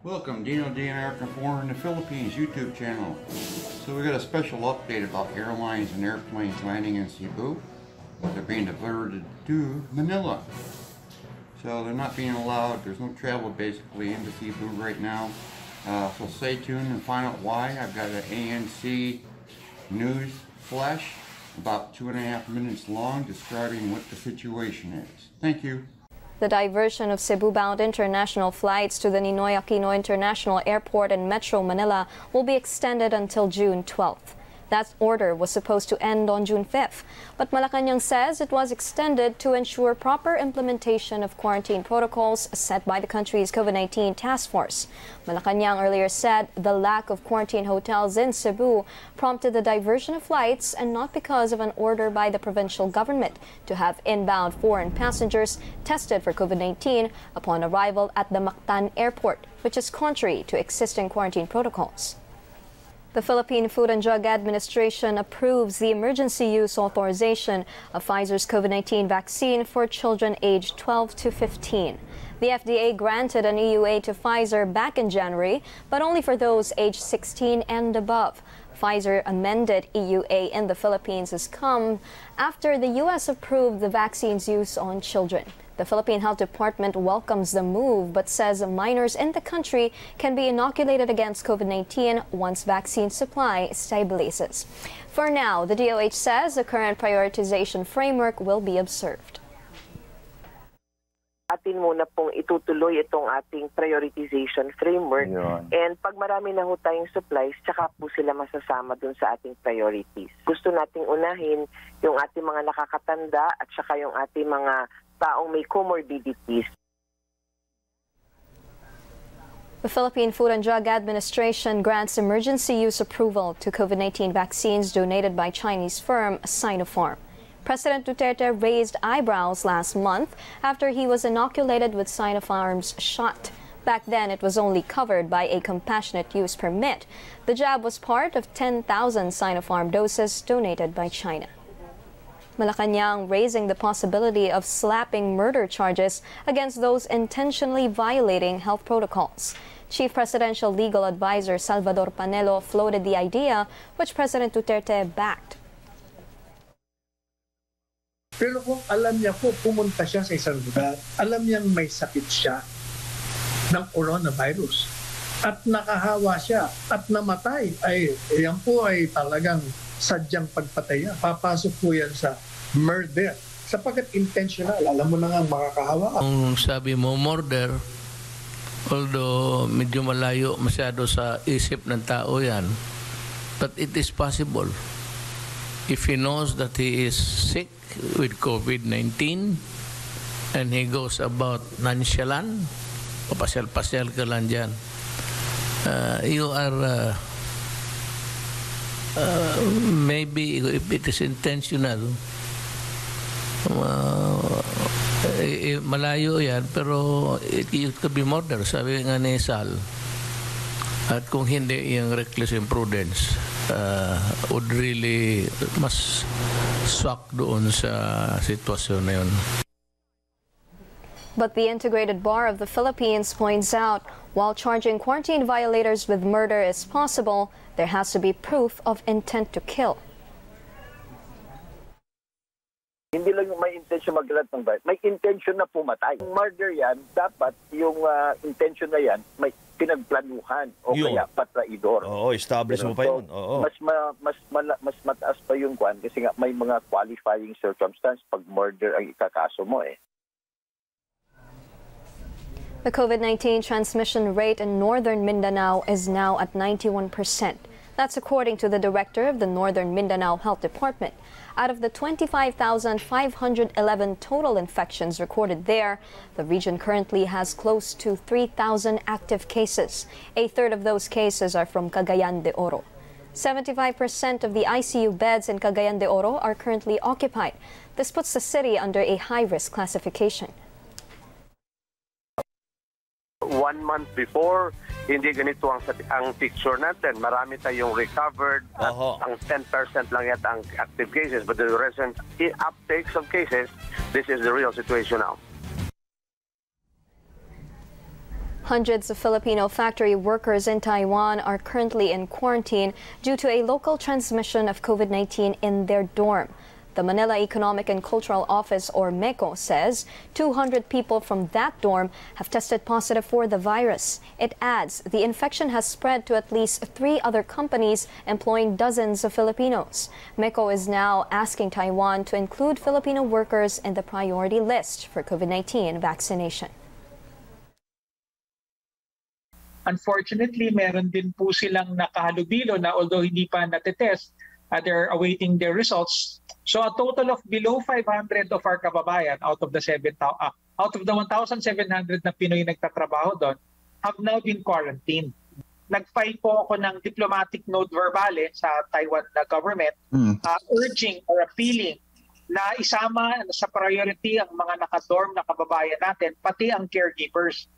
Welcome, Dino American Foreign in the Philippines YouTube channel. So we got a special update about airlines and airplanes landing in Cebu. They're being diverted to Manila. So they're not being allowed, there's no travel basically into Cebu right now. So stay tuned and find out why. I've got an ANC news flash about 2.5 minutes long describing what the situation is. Thank you. The diversion of Cebu-bound international flights to the Ninoy Aquino International Airport in Metro Manila will be extended until June 12th. That order was supposed to end on June 5th, but Malacanang says it was extended to ensure proper implementation of quarantine protocols set by the country's COVID-19 task force. Malacanang earlier said the lack of quarantine hotels in Cebu prompted the diversion of flights and not because of an order by the provincial government to have inbound foreign passengers tested for COVID-19 upon arrival at the Mactan Airport, which is contrary to existing quarantine protocols. The Philippine Food and Drug Administration approves the emergency use authorization of Pfizer's COVID-19 vaccine for children aged 12 to 15. The FDA granted an EUA to Pfizer back in January, but only for those aged 16 and above. Pfizer amended EUA in the Philippines has come after the U.S. approved the vaccine's use on children. The Philippine Health Department welcomes the move but says minors in the country can be inoculated against COVID-19 once vaccine supply stabilizes. For now, the DOH says the current prioritization framework will be observed. Atin muna pong itutuloy itong ating prioritization framework. And pag marami na ho tayong supplies, tsaka po sila masasama dun sa ating priorities. Gusto nating unahin yung ating mga nakakatanda at saka yung ating mga taong may comorbidities. The Philippine Food and Drug Administration grants emergency use approval to COVID-19 vaccines donated by Chinese firm Sinopharm. President Duterte raised eyebrows last month after he was inoculated with Sinopharm's shot. Back then, it was only covered by a compassionate use permit. The jab was part of 10,000 Sinopharm doses donated by China. Malacanang raising the possibility of slapping murder charges against those intentionally violating health protocols. Chief Presidential Legal Advisor Salvador Panelo floated the idea, which President Duterte backed. Pero kung alam niya po, pumunta siya sa isang lugar, alam niyang may sakit siya ng coronavirus at nakahawa siya at namatay, ay yan po ay talagang sadyang pagpatay. Papasok po yan sa murder. Sapagkat intentional, alam mo na nga makakahawa. Kung sabi mo murder, although medyo malayo masyado sa isip ng tao yan, but it is possible. If he knows that he is sick with COVID-19 and he goes about nonchalant, papasyal-pasyal ka lang dyan, you are maybe if it is intentional, malayo yan, pero it could be murder, sabi nga ni Sal. At kung hindi, yung reckless imprudence would really mas swak doon sa sitwasyon na yun. But the Integrated Bar of the Philippines points out, while charging quarantine violators with murder is possible, there has to be proof of intent to kill. Hindi lang yung may intention magkalat ng bayad, may intention na pumatay. Yung murder yan, dapat yung intention na yan, may pinagplanuhan o kaya patraidor. Oo, establish mo pa yun. Oo. Mas mataas pa yung kwan kasi nga may mga qualifying circumstance pag murder ang ikakaso mo eh. The COVID-19 transmission rate in northern Mindanao is now at 91%. That's according to the director of the Northern Mindanao Health Department. Out of the 25,511 total infections recorded there, the region currently has close to 3,000 active cases. A third of those cases are from Cagayan de Oro. 75% of the ICU beds in Cagayan de Oro are currently occupied. This puts the city under a high-risk classification. 1 month before, hindi ganito ang picture natin. Marami tayong recovered. Ang 10% lang yata ang active cases. But the recent uptakes of cases, this is the real situation now. Hundreds of Filipino factory workers in Taiwan are currently in quarantine due to a local transmission of COVID-19 in their dorm. The Manila Economic and Cultural Office, or MECO, says 200 people from that dorm have tested positive for the virus. It adds the infection has spread to at least 3 other companies employing dozens of Filipinos. MECO is now asking Taiwan to include Filipino workers in the priority list for COVID-19 vaccination. Unfortunately, meron din po silang nakahalubilo na although hindi pa natetest, they're awaiting their results. So a total of below 500 of our kababayan out of the 1,700 na Pinoy nagtatrabaho doon have now been quarantined. Nag-file po ako ng diplomatic note verbale sa Taiwan na government urging or appealing na isama sa priority ang mga nakadorm na kababayan natin, pati ang caregivers.